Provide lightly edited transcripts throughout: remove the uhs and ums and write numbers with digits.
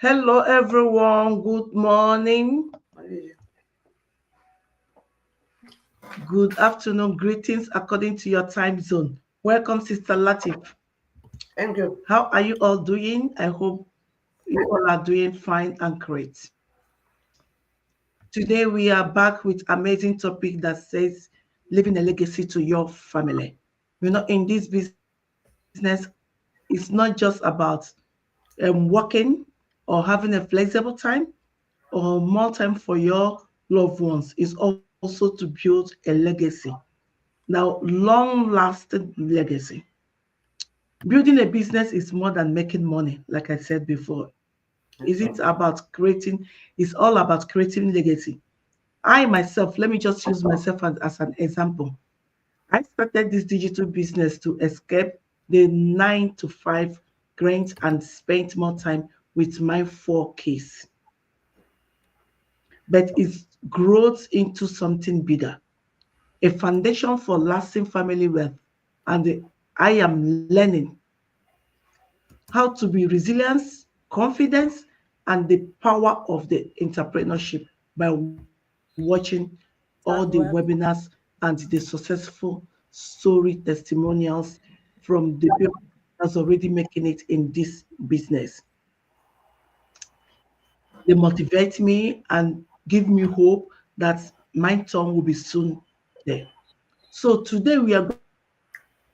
Hello, everyone. Good morning. Good afternoon. Greetings according to your time zone. Welcome, Sister Latif. Thank you. How are you all doing? I hope you all are doing fine and great. Today, we are back with amazing topic that says leaving a legacy to your family. In this business, it's not just about working or having a flexible time or more time for your loved ones. It's also to build a legacy. Now, long-lasting legacy. Building a business is more than making money, like I said before. Isn't about creating, it's all about creating legacy. I myself, let me just use myself as an example. I started this digital business to escape the 9 to 5 grind and spend more time with my 4 kids. But it's grows into something bigger, a foundation for lasting family wealth. And I am learning how to be resilient, confidence, and the power of the entrepreneurship by watching all the Start well. webinars and the successful story testimonials from the people that's already making it in this business. They motivate me and give me hope that my turn will be soon there. So today we are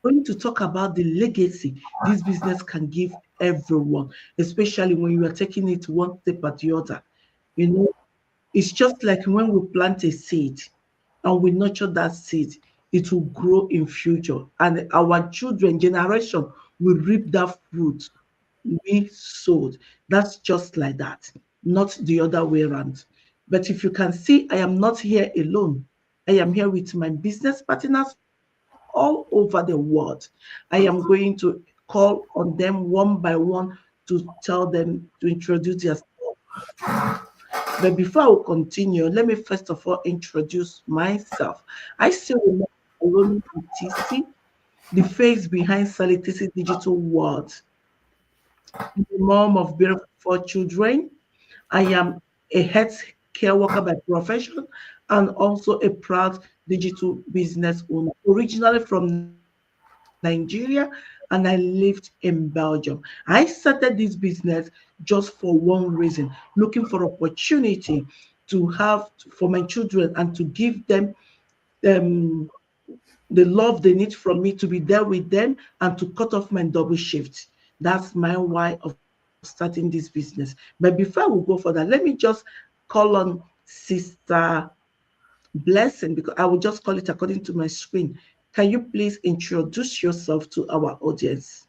going to talk about the legacy this business can give everyone, especially when you are taking it one step at the other. You know, it's just like when we plant a seed and we nurture that seed, it will grow in future. And our children generation will reap that fruit we sowed. That's just like that, not the other way around. But if you can see, I am not here alone. I am here with my business partners all over the world. I am going to call on them one by one to tell them to introduce themselves. But before I will continue, let me first of all introduce myself. I still remember Olomi TC, the face behind Salitisi Digital World, the mom of beautiful 4 children. I am a health care worker by profession and also a proud digital business owner, originally from Nigeria, and I lived in Belgium. I started this business just for one reason, looking for opportunity to have for my children and to give them um, the love they need from me to be there with them and to cut off my double shift. That's my why of starting this business. But before we go further, let me just call on Sister Blessing, because I will just call it according to my screen. Can you please introduce yourself to our audience?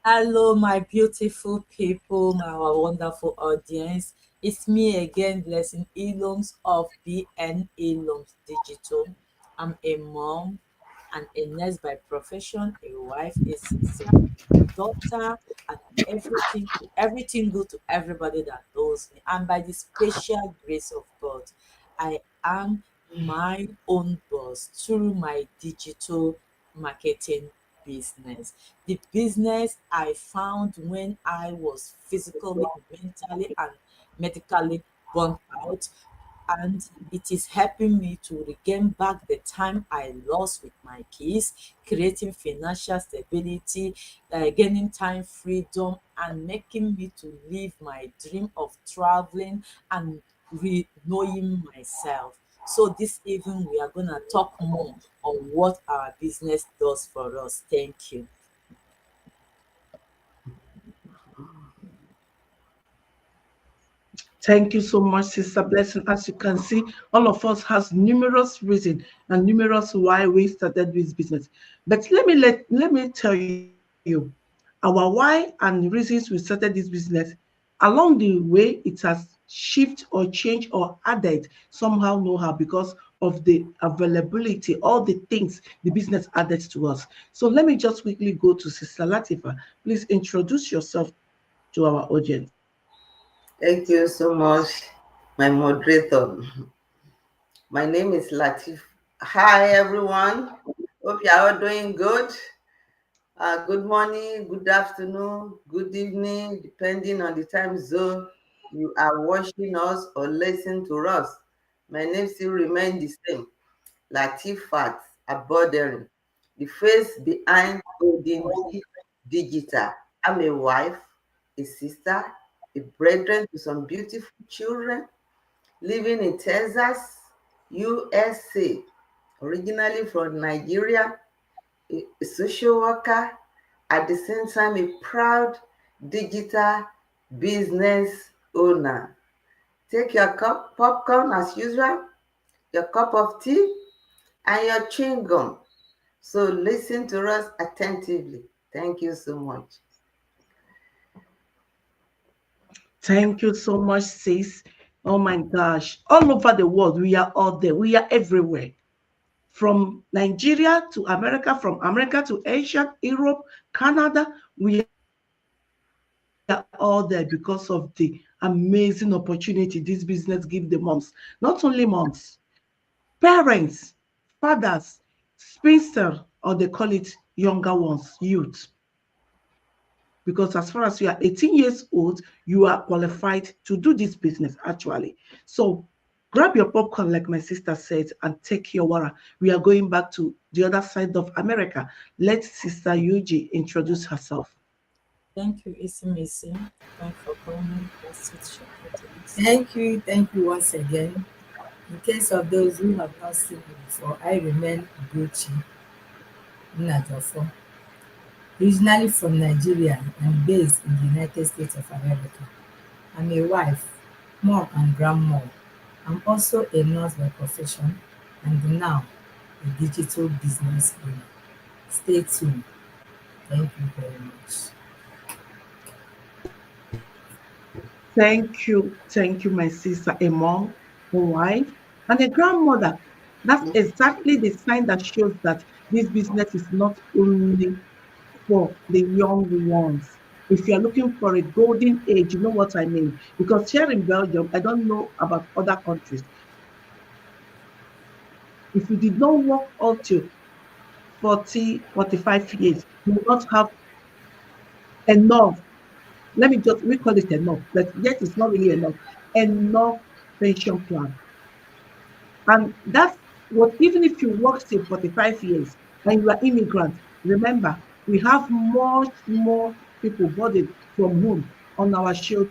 Hello, my beautiful people, my wonderful audience. It's me again, Blessing Bniloms of Bniloms Digital. I'm a mom and a nurse by profession, a wife, a sister, a daughter, and everything good to everybody that knows me. And by the special grace of God, I am my own boss through my digital marketing business. The business I found when I was physically, mentally, and medically burnt out, and it is helping me to regain back the time I lost with my kids, creating financial stability, gaining time freedom, and making me to live my dream of traveling and knowing myself. So this evening we are gonna talk more on what our business does for us. Thank you. Thank you so much, Sister Blessing. As you can see, all of us has numerous reasons and numerous why we started this business. But let me tell you, our why and reasons we started this business are along the way it has shift or change or added somehow know-how because of the availability, all the things the business added to us. So let me just quickly go to Sister Latifa. Please introduce yourself to our audience. Thank you so much, my moderator. My name is Latif. Hi, everyone. Hope you are all doing good. Good morning, good afternoon, good evening, depending on the time zone you are watching us or listening to us. My name still remains the same, Latifat Abodering, the face behind Golden Digital. I'm a wife, a sister, a brethren to some beautiful children living in Texas, USA, originally from Nigeria, a social worker, at the same time a proud digital business owner. Take your cup popcorn as usual, your cup of tea, and your chewing gum. So listen to us attentively. Thank you so much. Thank you so much, sis. Oh my gosh. All over the world, we are all there. We are everywhere. From Nigeria to America, from America to Asia, Europe, Canada, we are all there because of the amazing opportunity this business give the moms. Not only moms, parents, fathers, spinster, or they call it younger ones, youth. Because as far as you are 18 years old, you are qualified to do this business actually. So grab your popcorn, like my sister said, and take your water. We are going back to the other side of America. Let Sister Yuji introduce herself. Thank you, Missy. Thanks for coming. That's it, please. Thank you once again. In case of those who have not seen me before, I remain Ugochi Nnajofo, originally from Nigeria and based in the United States of America. I'm a wife, mom and grandmom. I'm also a nurse by profession and now a digital business owner. Stay tuned. Thank you very much. Thank you, my sister, a mom, a wife, and a grandmother. That's exactly the sign that shows that this business is not only for the young ones. If you're looking for a golden age, you know what I mean. Because here in Belgium, I don't know about other countries. If you did not work up to 40, 45 years, you will not have enough. Let me just, we call it enough, but yet it's not really enough pension plan. And that's what, even if you work till 45 years and you are immigrant, remember, we have much more people burdened from home on our shoulder.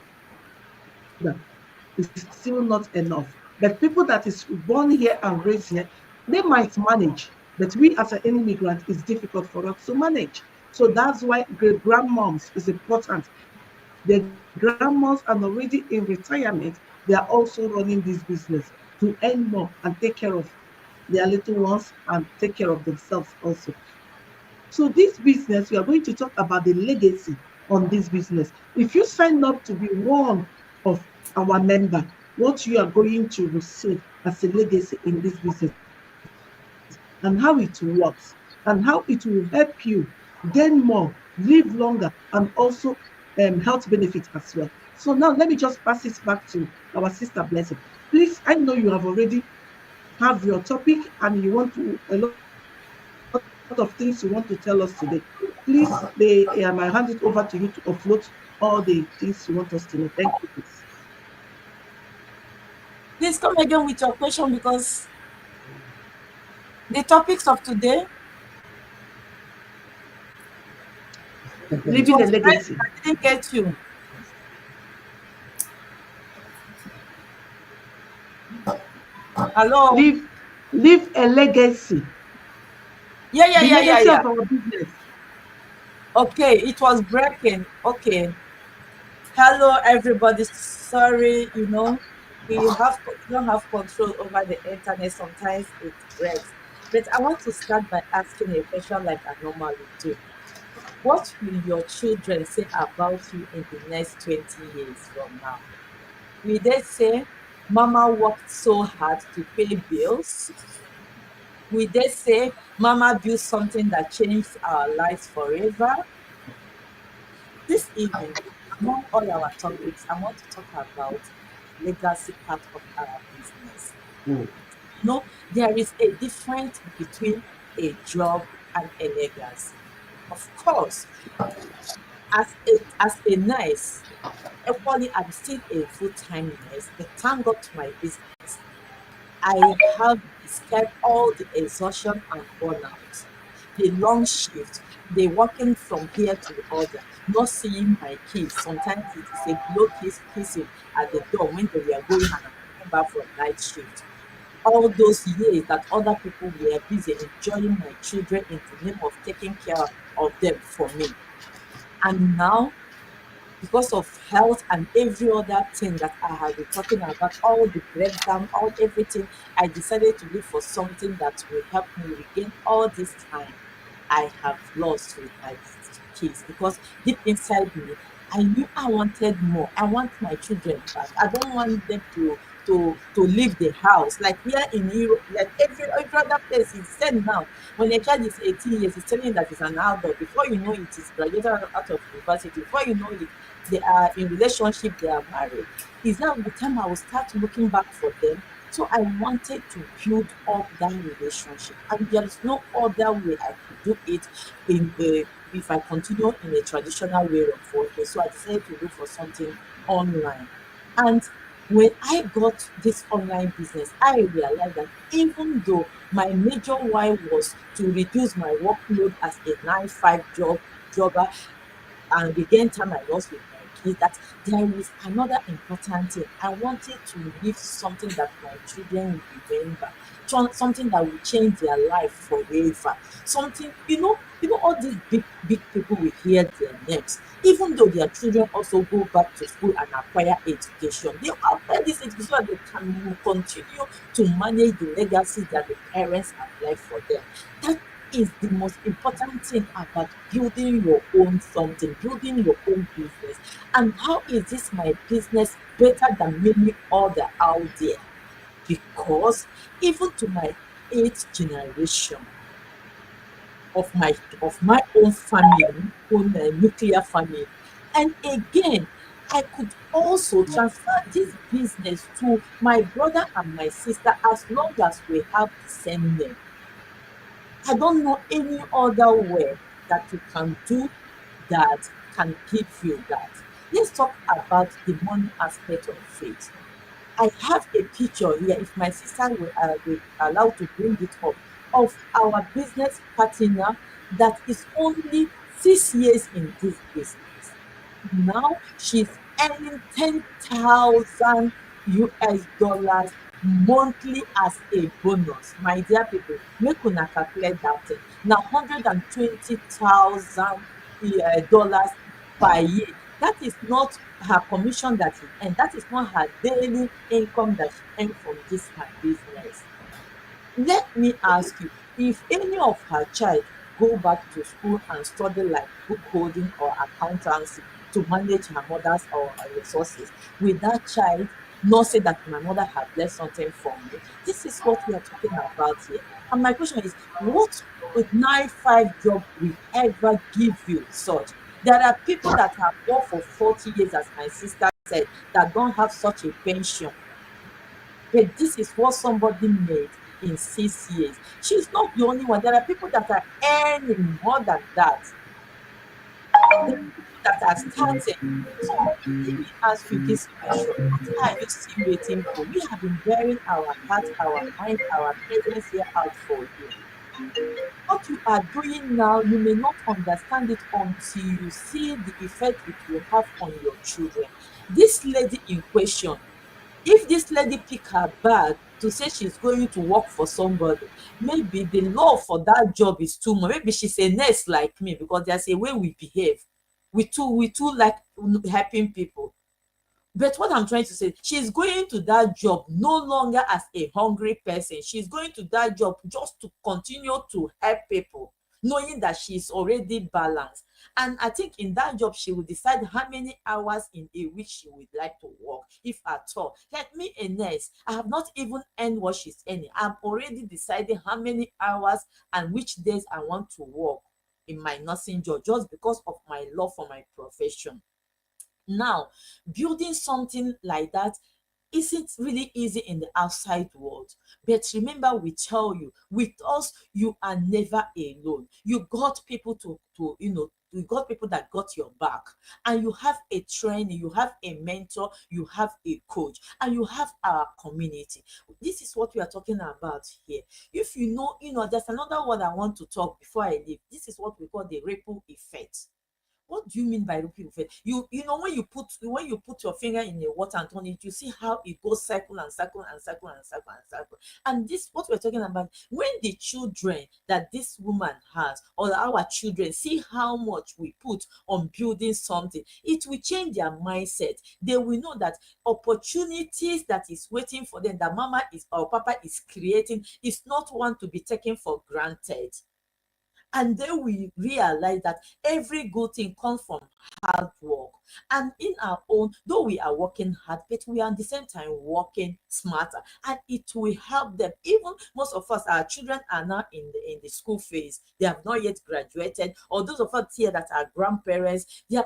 It's still not enough. But people that is born here and raised here, they might manage. But we as an immigrant, it's difficult for us to manage. So that's why great grandmoms is important. The grandmoms are already in retirement. They are also running this business to earn more and take care of their little ones and take care of themselves also. So this business, we are going to talk about the legacy on this business. If you sign up to be one of our member, what you are going to receive as a legacy in this business and how it works and how it will help you gain more, live longer, and also health benefits as well. So now let me just pass it back to our sister Blessing. Please, I know you have already have your topic and you want to a lot of things you want to tell us today. Please, I hand it over to you to offload all the things you want us to know. Thank you, please. Please come again with your question because the topics of today, Leaving it a was legacy. very, I didn't get you. Hello? Leave leave a legacy. Yeah, yeah, The yeah, yeah, legacy yeah. of our business. Okay, it was breaking. Okay. Hello, everybody. Sorry, we don't have control over the internet. Sometimes it breaks. But I want to start by asking a question like I normally do. What will your children say about you in the next 20 years from now? Will they say, Mama worked so hard to pay bills? Will they say, Mama built something that changed our lives forever? This evening, among all our topics, I want to talk about legacy part of our business. Mm. There is a difference between a job and a legacy. Of course, as a nurse, equally I'm still a full-time nurse, but thank God to my business. I have escaped all the exhaustion and burnout, the long shift, the walking from here to the other, not seeing my kids. Sometimes it is a blow kiss kissing at the door when they were going and I'm coming back from night shift. All those years that other people were busy enjoying my children in the name of taking care of them for me. And now, because of health and every other thing that I have been talking about, all the breakdown, all everything, I decided to look for something that will help me regain all this time I have lost with my kids. Because deep inside me, I knew I wanted more. I want my children back. I don't want them to leave the house. Like here in Europe, like every other place, it's said now. When a child is 18 years, it's telling you that it's an adult. Before you know it, it's graduated out of university. Before you know it, they are in relationship, they are married. Is that the time I will start looking back for them? So I wanted to build up that relationship, and there is no other way I could do it in a if I continue in a traditional way of working. So I decided to look for something online. And when I got this online business, I realized that even though my major why was to reduce my workload as a 9 5 jobber, and regain time I lost with my kids, that there is another important thing. I wanted to leave something that my children will remember, something that will change their life forever. Something, all these big people will hear their names. Even though their children also go back to school and acquire education, they will acquire this education so that they can continue to manage the legacy that the parents have left for them. That is the most important thing about building your own something, building your own business. And how is this my business better than many other out there? Because even to my eighth generation of my own family, own nuclear family, and again, I could also transfer this business to my brother and my sister as long as we have the same name. I don't know any other way that you can do that can give you that. Let's talk about the money aspect of it. I have a picture here, if my sister will allow to bring it up, of our business partner that is only 6 years in this business. Now she's earning 10,000 US dollars monthly as a bonus. My dear people, make una calculate that thing. Na 120,000 dollars per year. That is not her commission that she earn. That is not her daily income that she earn from this her business. Let me ask you, if any of her child go back to school and study like book holding or accountancy to manage her mother's or her resources, will that child not say that my mother have left something for me? This is what we are talking about here. And my question is, what would 9 5 job will ever give you such? There are people that have worked for 40 years, as my sister said, that don't have such a pension. But this is what somebody made in 6 years. She's not the only one. There are people that are earning more than that. There are people that are starting. So let me ask you this question. What are you still waiting for? We have been bearing our heart, our mind, our presence here out for you. What you are doing now, you may not understand it until you see the effect it will have on your children. This lady in question, if this lady pick her bag to say she's going to work for somebody, maybe the law for that job is too much. Maybe she's a nurse like me, because there's a way we behave. We too like helping people. But what I'm trying to say, she's going to that job no longer as a hungry person. She's going to that job just to continue to help people. knowing that she is already balanced. And I think in that job, she will decide how many hours in a week she would like to work, if at all. Like me, a nurse, I have not even earned what she's earning. I'm already deciding how many hours and which days I want to work in my nursing job, just because of my love for my profession. Now, building something like that isn't really easy in the outside world. But remember, we tell you, with us, you are never alone. You got people you got people that got your back, and you have a trainer, you have a mentor, you have a coach, and you have our community. This is what we are talking about here. If there's another word I want to talk before I leave. This is what we call the ripple effect. What do you mean by ripple effect? When you put your finger in the water and turn it, you see how it goes cycle and cycle and cycle and cycle and cycle. And this, what we're talking about, when the children that this woman has, or our children, see how much we put on building something, it will change their mindset. They will know that opportunities that is waiting for them, that mama is or papa is creating, is not one to be taken for granted. And then we realize that every good thing comes from hard work. And in our own, though we are working hard, but we are at the same time working smarter, and it will help them. Even most of us, our children are now in the school phase. They have not yet graduated. Or those of us here that are grandparents, their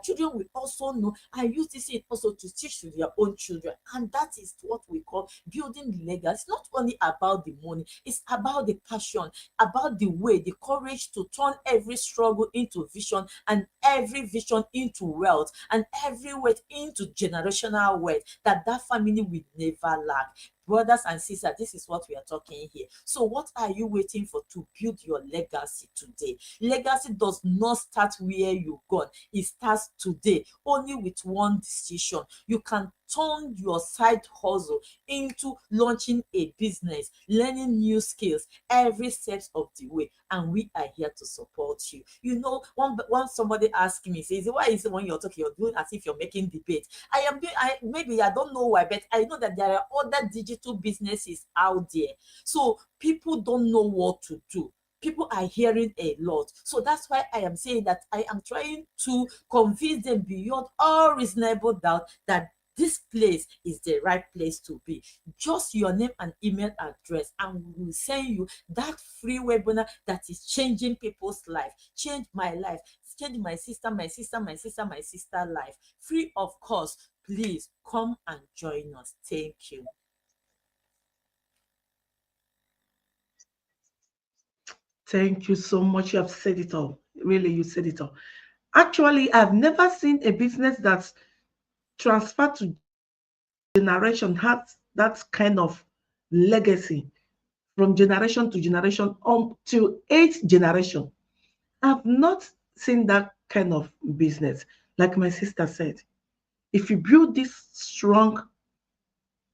children will also know and use this also to teach to their own children. And that is what we call building legacy. It's not only about the money, it's about the passion, about the way, the courage to turn every struggle into vision, and every vision into wealth, and every wealth into generational wealth, that family will never lack. Brothers and sisters, this is what we are talking here. So what are you waiting for to build your legacy today? Legacy does not start where you gone. It starts today, only with one decision. You can turn your side hustle into launching a business, learning new skills every steps of the way, and we are here to support you. Once somebody asked me, says, why is it when you're talking, you're doing as if you're making debate? Maybe I don't know why, but I know that there are other digital businesses out there. So people don't know what to do. People are hearing a lot. So that's why I am saying that I am trying to convince them beyond all reasonable doubt that this place is the right place to be. Just your name and email address, and we will send you that free webinar that is changing people's life. Change my life, change my sister life, free of cost. Please come and join us. Thank you. Thank you so much. You have said it all. Really, you said it all. Actually, I've never seen a business that's transferred to generation has that kind of legacy from generation to generation to eighth generation. I've not seen that kind of business. Like my sister said, if you build this strong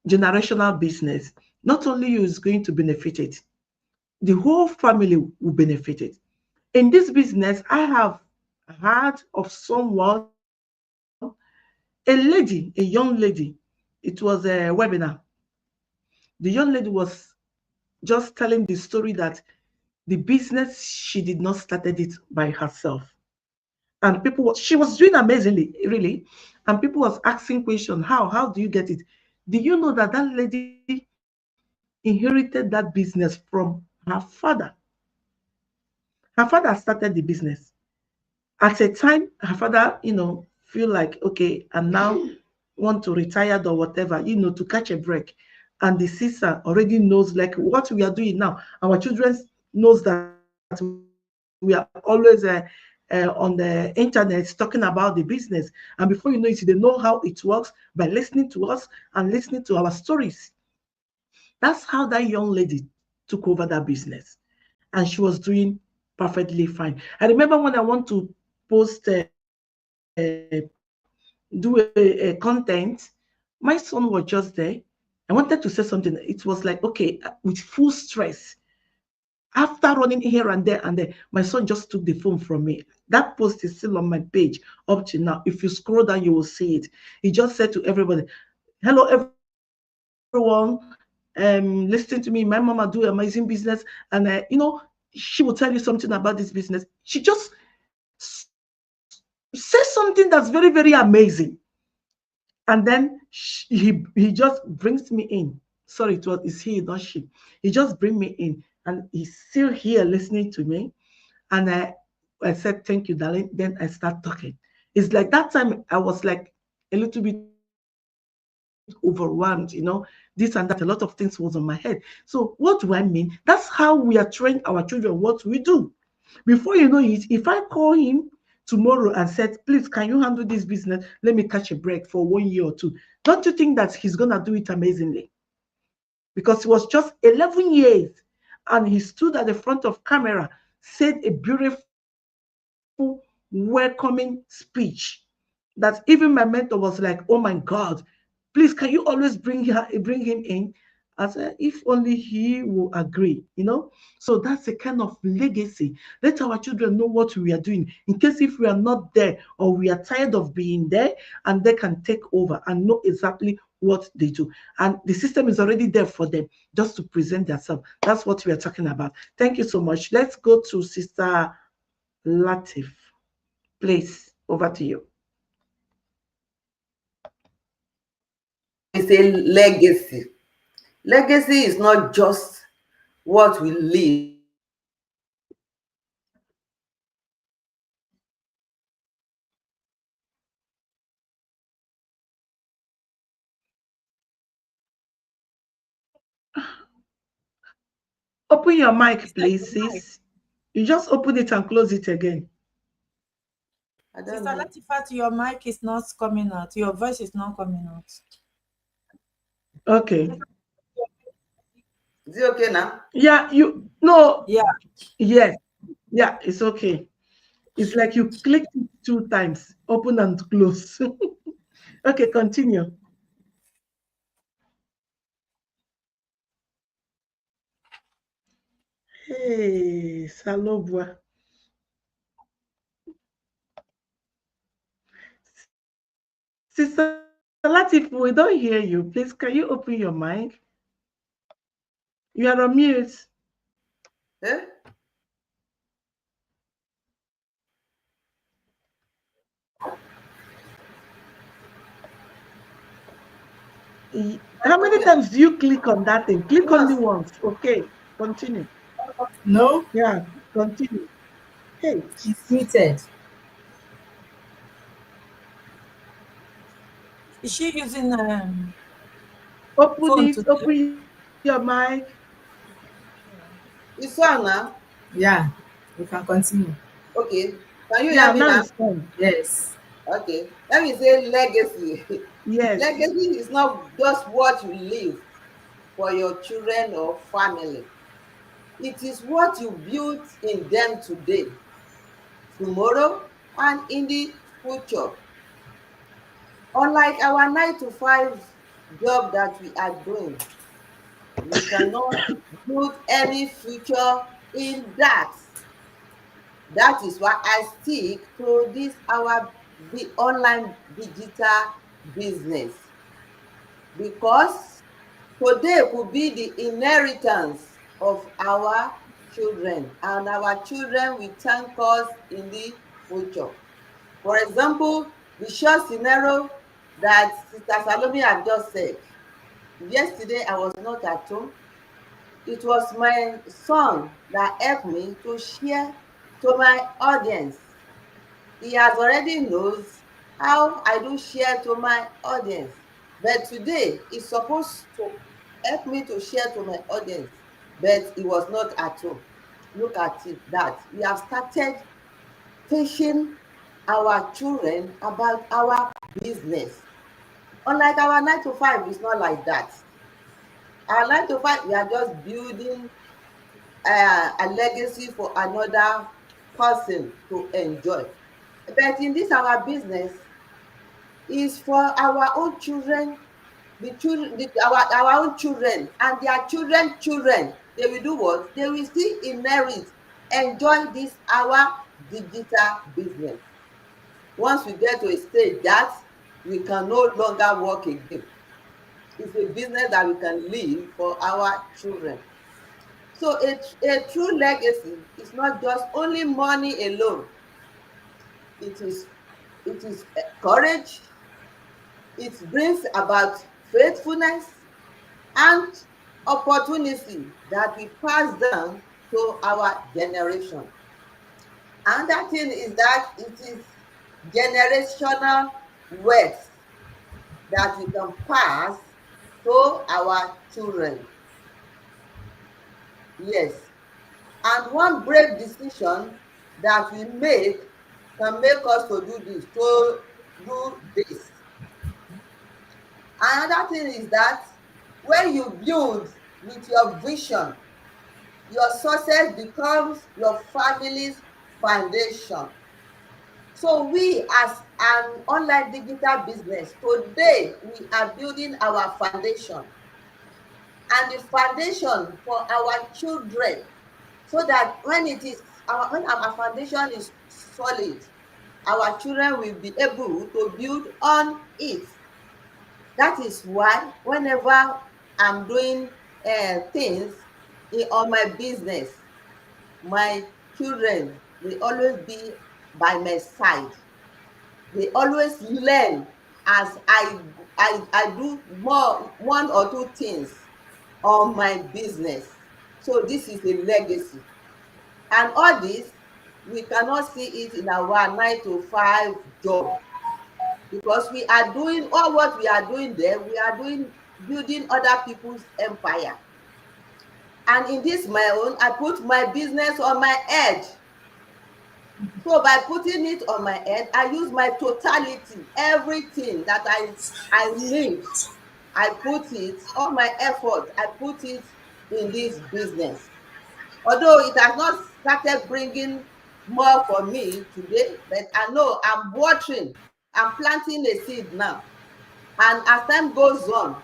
generational business, not only you is going to benefit it, the whole family will benefit it. In this business, I have heard of someone, a lady, a young lady. It was a webinar. The young lady was just telling the story that the business, she did not started it by herself. And she was doing amazingly, really. And people was asking question, how do you get it? Do you know that that lady inherited that business from her father? Her father started the business. At a time, her father, feel like, okay, I'm now want to retire or whatever, to catch a break. And the sister already knows like what we are doing now. Our children knows that we are always on the internet talking about the business. And before you know it, they know how it works by listening to us and listening to our stories. That's how that young lady took over that business. And she was doing perfectly fine. I remember when I want to post do a content, my son was just there. I wanted to say something. It was like, okay, with full stress. After running here and there, my son just took the phone from me. That post is still on my page up to now. If you scroll down, you will see it. He just said to everybody, hello, everyone. Listen to me. My mama do amazing business. And, she will tell you something about this business. She just says something that's very, very amazing. And then he just brings me in. Sorry, it's he, not she. He just bring me in, and he's still here listening to me. And I said, "Thank you, darling." Then I start talking. It's like that time I was like a little bit overwhelmed, this and that. A lot of things was on my head. So what do I mean? That's how we are training our children what we do. Before you know it, if I call him tomorrow and said, "Please, can you handle this business? Let me catch a break for 1 year or two." Don't you think that he's gonna do it amazingly? Because he was just 11 years and he stood at the front of camera, said a beautiful, welcoming speech that even my mentor was like, "Oh my God, please, can you always bring him in?" I said, "If only he will agree. So that's the kind of legacy. Let our children know what we are doing in case if we are not there or we are tired of being there, and they can take over and know exactly what they do. And the system is already there for them just to present themselves. That's what we are talking about. Thank you so much. Let's go to Sister Latif. Please, over to you. When we say legacy, legacy is not just what we leave. Open your It's mic, like please, sis. You just open it and close it again. I don't Sister know. Latifat, your mic is not coming out. Your voice is not coming out. Okay. Is it okay now? Yeah, you no, Yeah. yes. Yeah, it's okay. It's like you clicked it 2 times, open and close. Okay, continue. Hey, Salobua. Sister Latif, we don't hear you. Please, can you open your mic? You are on mute. Eh? How many Okay. times do you click on that thing? Click only Once. once. Okay, continue. No, Yeah, continue. Hey, it's muted. Is she using open phone it, to open your mic. It's on now. Yeah, you can continue. Okay. Can you Yeah, hear me now now? it's on. Yes. Okay. Let me say legacy. Yes. Legacy is not just what you leave for your children or family. It is what you built in them today, tomorrow, and in the future. Unlike our 9 to 5 job that we are doing, we cannot build any future in that. That is why I stick to this our online digital business, because today could be the inheritance of our children, and our children will thank us in the future. For example, the short scenario that Sister Salome had just said. Yesterday I was not at home. It was my son that helped me to share to my audience. He has already knows how I do share to my audience. But today he's supposed to help me to share to my audience, but he was not at home. Look at it, that we have started teaching our children about our business. Unlike our 9 to 5, it's not like that. Our 9 to 5, we are just building a legacy for another person to enjoy. But in this our business is for our own children, the children, our own children and their children children. They will do what? They will still inherit, enjoy this our digital business. Once we get to a stage that we can no longer work again, it's a business that we can live for our children. So a true legacy is not just only money alone. It is courage. It brings about faithfulness and opportunity that we pass down to our generation. Another thing is that it is generational wealth that we can pass to our children. Yes. And one brave decision that we make can make us to do this, Another thing is that when you build with your vision, your success becomes your family's foundation. So we as an online digital business, today we are building our foundation and the foundation for our children, so that when our foundation is solid, our children will be able to build on it. That is why whenever I'm doing things on my business, my children will always be by my side. They always learn as I do more one or two things on my business. So this is a legacy. And all this, we cannot see it in our 9 to 5 job, because we are doing all what we are doing there, we are doing building other people's empire. And in this my own, I put my business on my head. So by putting it on my head, I use my totality, everything that I need. I put it, all my effort, I put it in this business. Although it has not started bringing more for me today, but I know I'm watering, I'm planting a seed now. And as time goes on,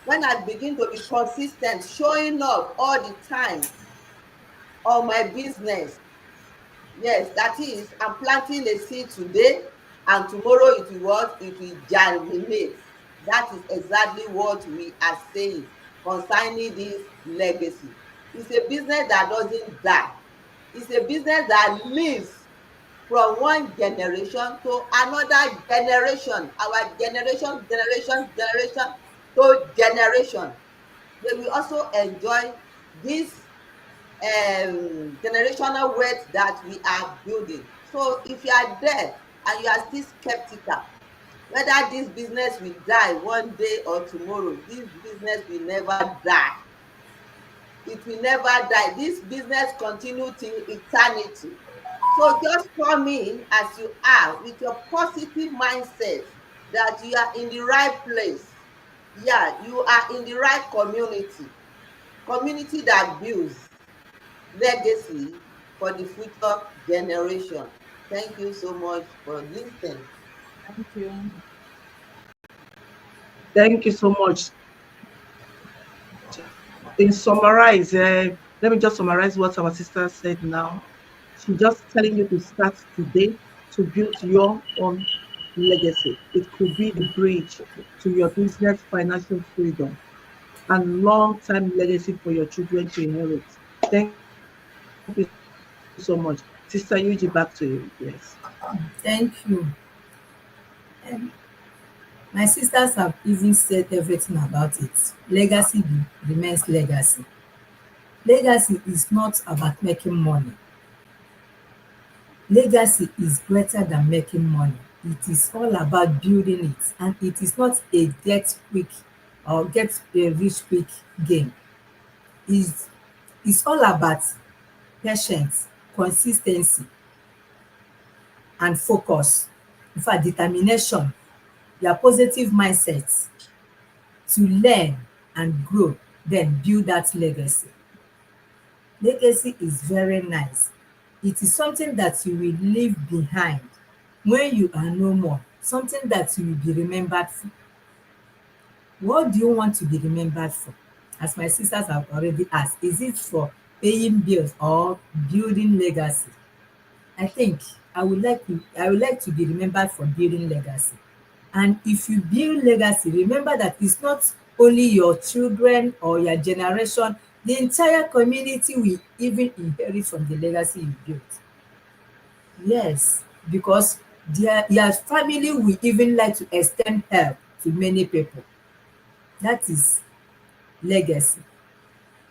when I begin to be consistent, showing up all the time on my business, yes, that is, I'm planting a seed today, and tomorrow it will what? It will germinate. That is exactly what we are saying concerning this legacy. It's a business that doesn't die. It's a business that lives from one generation to another generation. Our generation to generation. They will also enjoy this generational wealth that we are building. So if you are there and you are still skeptical whether this business will die one day or tomorrow, this business will never die. It will never die. This business continue till eternity. So just come in as you are with your positive mindset that you are in the right place. Yeah, you are in the right community that builds legacy for the future generation. Thank you so much for listening. Thank you. Thank you so much. In summarize, let me just summarize what our sister said now. She's just telling you to start today to build your own legacy. It could be the bridge to your business financial freedom and long-term legacy for your children to inherit. Thank you so much. Sister Yuji, back to you. Yes. Thank you. Um, my sisters have even said everything about it. Legacy remains legacy. Legacy is not about making money. Legacy is greater than making money. It is all about building it, and it is not a get quick or get a rich quick game. It's, it's all about patience, consistency, and focus. In fact, determination, your positive mindset to learn and grow, then build that legacy. Legacy is very nice. It is something that you will leave behind when you are no more, something that you will be remembered for. What do you want to be remembered for? As my sisters have already asked, is it for paying bills or building legacy? I think I would like to be remembered for building legacy. And if you build legacy, remember that it's not only your children or your generation The entire community will even inherit from the legacy you built. Yes, because their family will even like to extend help to many people. That is legacy.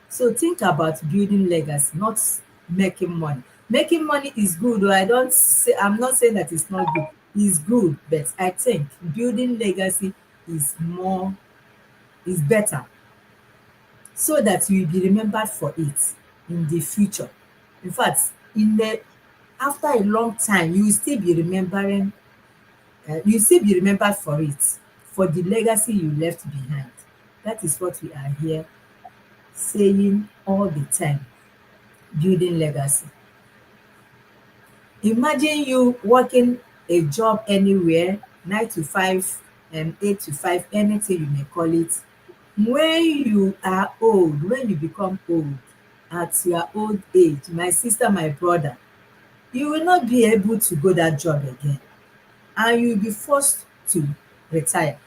So think about building legacy, not making money. Making money is good, or I'm not saying that it's not good. It's good, but I think building legacy is more is better, so that you will be remembered for it in the future. In fact, in the after a long time, you will still be remembering, you will still be remembered for it, for the legacy you left behind. That is what we are here saying all the time, building legacy. Imagine you working a job anywhere, 9 to 5, 8 to 5, anything you may call it. When you are old, when you become old, at your old age, my sister, my brother, you will not be able to go that job again, and you will be forced to retire,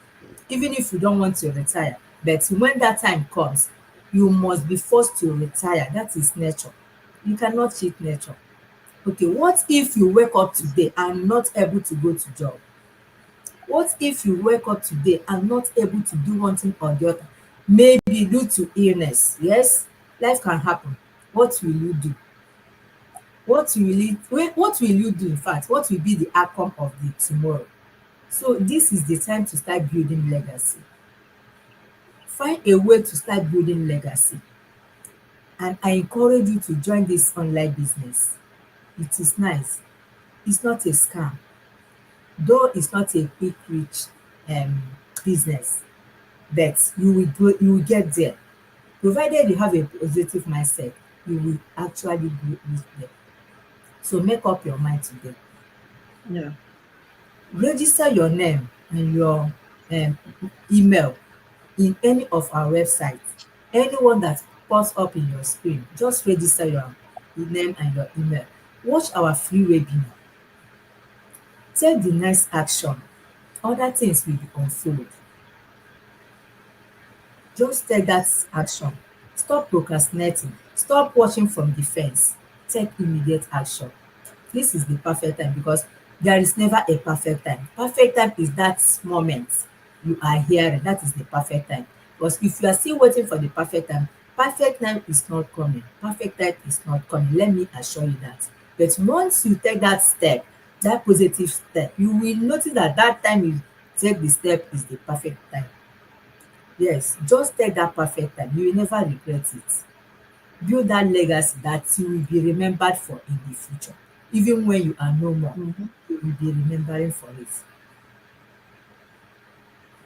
even if you don't want to retire. But when that time comes, you must be forced to retire. That is nature. You cannot cheat nature. Okay, what if you wake up today and not able to go to job? What if you wake up today and not able to do one thing or the other? Maybe due to illness. Yes, life can happen. What will you do? What will you do, in fact? What will be the outcome of the tomorrow? So this is the time to start building legacy. Find a way to start building legacy. And I encourage you to join this online business. It is nice. It's not a scam. Though it's not a quick rich um business, but you will get there. Provided you have a positive mindset, you will actually go reach there. So make up your mind today. Yeah. Register your name and your um email in any of our websites. Anyone that pops up in your screen, just register your name and your email. Watch our free webinar. Take the next action. Other things will unfold. Just take that action. Stop procrastinating. Stop watching from the fence. Take immediate action. This is the perfect time, because there is never a perfect time. Perfect time is that moment you are hearing. That is the perfect time. Because if you are still waiting for the perfect time is not coming. Perfect time is not coming. Let me assure you that. But once you take that step, that positive step, you will notice that that time you take the step is the perfect time. Yes, just take that perfect time. You will never regret it. Build that legacy that you will be remembered for in the future. Even when you are no more, Mm-hmm. you will be remembering for it.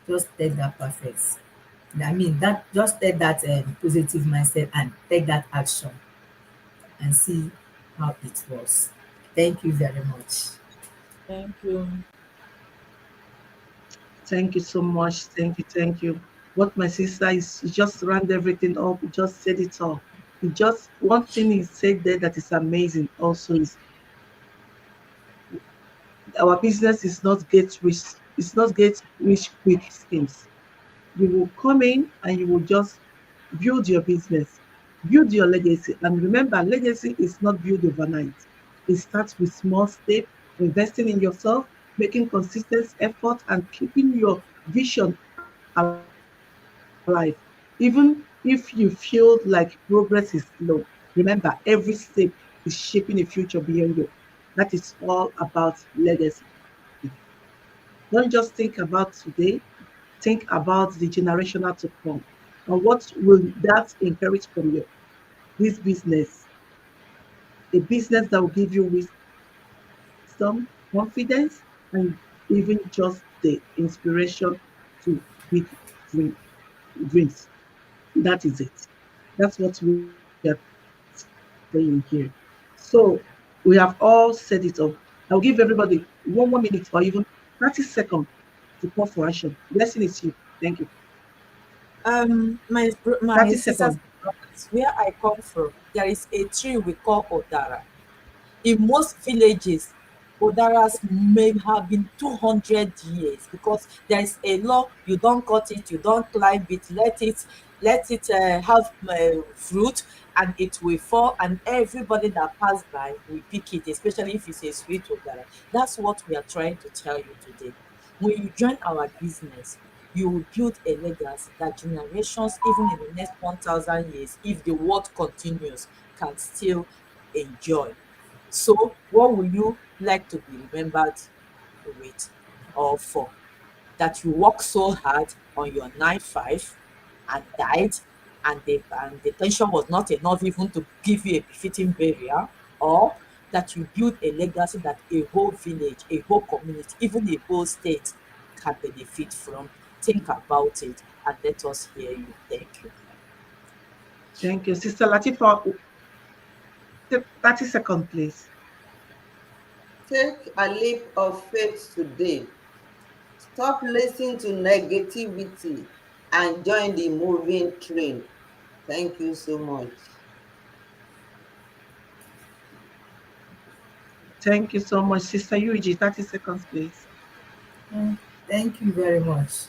Just take that perfect. I mean that just take that positive mindset and take that action and see how it was. Thank you very much. Thank you. Thank you so much. Thank you. Thank you. What my sister is, she just round everything up. He just said it all. He just, one thing he said there that is amazing also is our business is not get rich. It's not get rich quick schemes. You will come in and you will just build your business, build your legacy. And remember, legacy is not built overnight. It starts with small steps, investing in yourself, making consistent effort, and keeping your vision alive. Even if you feel like progress is slow, remember every step is shaping a future beyond you. That is all about legacy. Don't just think about today, think about the generational to come. And what will that inherit from you? This business, a business that will give you wisdom, confidence, and even just the inspiration to big dream, dreams. That is it. That's what we are saying here. So we have all set it up. I'll give everybody 1 minute or even 30 seconds to call for action. Blessing is you. Thank you. My 30 sisters seconds. and brothers, where I come from, there is a tree we call Odara. In most villages, Odaras may have been 200 years because there is a law, you don't cut it, you don't climb it, let it let it have fruit, and it will fall, and everybody that pass by will pick it, especially if it's a sweet udara. That's what we are trying to tell you today. When you join our business, you will build a legacy that generations, even in the next 1,000 years, if the world continues, can still enjoy. So, what will you like to be remembered with or for? That you work so hard on your 9 5 and died, and the pension was not enough even to give you a befitting burial, or that you build a legacy that a whole village, a whole community, even a whole state can benefit from. Think about it and let us hear you. Thank you. Thank you. Sister Latifa, 30 seconds, please. Take a leap of faith today. Stop listening to negativity and join the moving train. Thank you so much. Thank you so much. Sister Yuji, 30 seconds, please. Mm, thank you very much.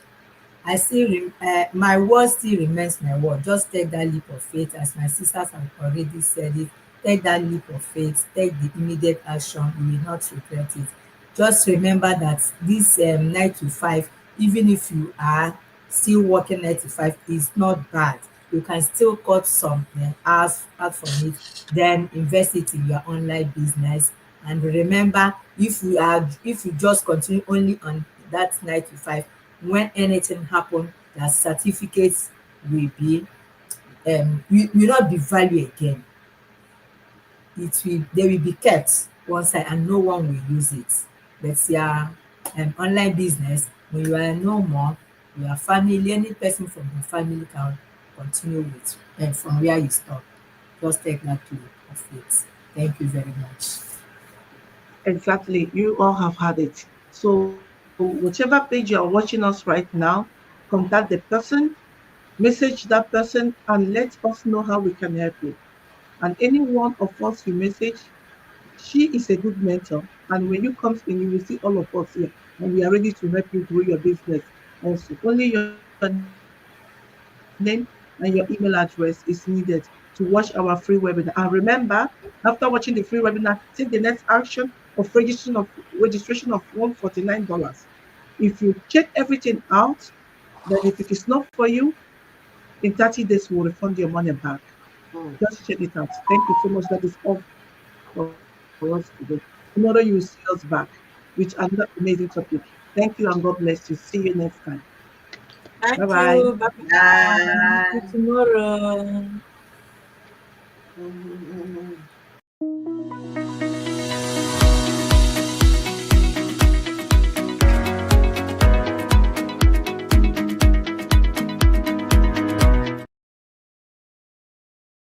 My word still remains my word. Just take that leap of faith, as my sisters have already said it. Take that leap of faith, take the immediate action. You will not regret it. Just remember that this 9 to 5, even if you are still working 9 to 5, is not bad. You can still cut some hours out from it, then invest it in your online business. And remember, if you just continue only on that 9 to 5, when anything happen, that certificates will be will not be value again. They will be kept one side and no one will use it. But your online business, when you are no more, your family, any person from your family can continue with from where you stop. Just take that to of it. Thank you very much. Exactly. You all have had it. So, whichever page you are watching us right now, contact the person, message that person, and let us know how we can help you. And any one of us you message, she is a good mentor. And when you come in, you will see all of us here, and we are ready to help you grow your business. Also, only your name and your email address is needed to watch our free webinar. And remember, after watching the free webinar, take the next action of registration of $149. If you check everything out, then if it is not for you, in 30 days we'll refund your money back. Hmm. Just check it out. Thank you so much. That is all for us today. Tomorrow you will see us back with another amazing topic. Thank you and God bless you. See you next time. Bye bye. Thank you. Bye bye. See you Bye. tomorrow. Mhm.